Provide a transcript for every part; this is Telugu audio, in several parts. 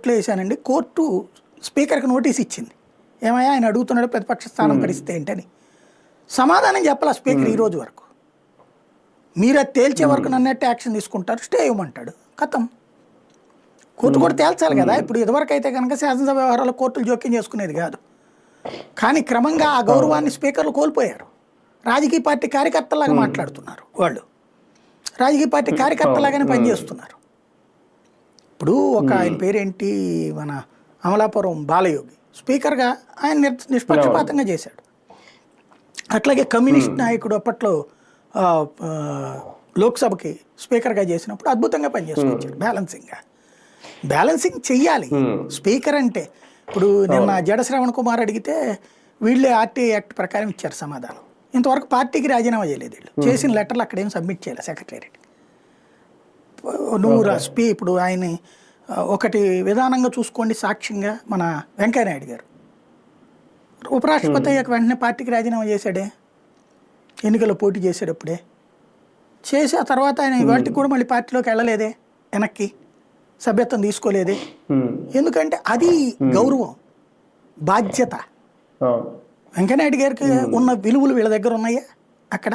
కోర్టులో వేసానండి. కోర్టు స్పీకర్కి నోటీస్ ఇచ్చింది, ఏమయ్యా ఆయన అడుగుతున్నాడు ప్రతిపక్ష స్థానం పరిస్థితి ఏంటని. సమాధానం చెప్పాల స్పీకర్ ఈ రోజు వరకు. మీరు అది తేల్చే వరకు నన్నట్టు యాక్షన్ తీసుకుంటారు, స్టే ఇవ్వమంటాడు, కథం. కోర్టు కూడా తేల్చాలి కదా. ఇప్పుడు ఇదివరకు అయితే కనుక శాసనసభ వ్యవహారాలు కోర్టులు జోక్యం చేసుకునేది కాదు. కానీ క్రమంగా ఆ గౌరవాన్ని స్పీకర్లు కోల్పోయారు. రాజకీయ పార్టీ కార్యకర్తలాగా మాట్లాడుతున్నారు వాళ్ళు, రాజకీయ పార్టీ కార్యకర్తలాగానే పనిచేస్తున్నారు. ఇప్పుడు ఒక ఆయన పేరేంటి, మన అమలాపురం బాలయోగి స్పీకర్గా ఆయన నిష్పక్షపాతంగా చేశాడు. అట్లాగే కమ్యూనిస్ట్ నాయకుడు అప్పట్లో లోక్సభకి స్పీకర్గా చేసినప్పుడు అద్భుతంగా పనిచేసుకొచ్చాడు. బ్యాలెన్సింగ్ చెయ్యాలి స్పీకర్ అంటే. ఇప్పుడు నిన్న జడ శ్రవణ్ కుమార్ అడిగితే వీళ్ళే ఆర్టీఐ యాక్ట్ ప్రకారం ఇచ్చారు సమాధానం. ఇంతవరకు పార్టీకి రాజీనామా చేయలేదు వీళ్ళు. చేసిన లెటర్లు అక్కడేం సబ్మిట్ చేయలేదు సెక్రటేరియట్. నువ్వు ఇప్పుడు ఆయన ఒకటి విధానంగా చూసుకోండి, సాక్ష్యంగా మన వెంకయ్యనాయుడు గారు ఉపరాష్ట్రపతి అయ్యాక వెంటనే పార్టీకి రాజీనామా చేశాడే, ఎన్నికల్లో పోటీ చేసేటప్పుడే చేసి ఆ తర్వాత ఆయన వాటికి కూడా మళ్ళీ పార్టీలోకి వెళ్ళలేదే, వెనక్కి సభ్యత్వం తీసుకోలేదే. ఎందుకంటే అది గౌరవం, బాధ్యత. వెంకయ్యనాయుడు గారికి ఉన్న విలువలు వీళ్ళ దగ్గర ఉన్నాయా? అక్కడ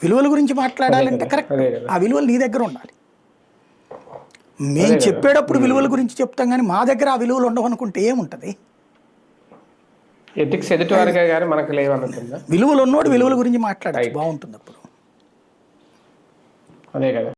విలువల గురించి మాట్లాడాలంటే కరెక్ట్, ఆ విలువలు నీ దగ్గర ఉండాలి. మేము చెప్పేటప్పుడు విలువల గురించి చెప్తాం, కానీ మా దగ్గర ఆ విలువలు ఉండవు అనుకుంటే ఏముంటది? ఎథిక్స్ ఎదుటివారిగా గారు మనకు లేవనుకుందా? విలువలు ఉన్నోడు విలువల గురించి మాట్లాడాలి, బాగుంటుంది అప్పుడు. అదే కదా.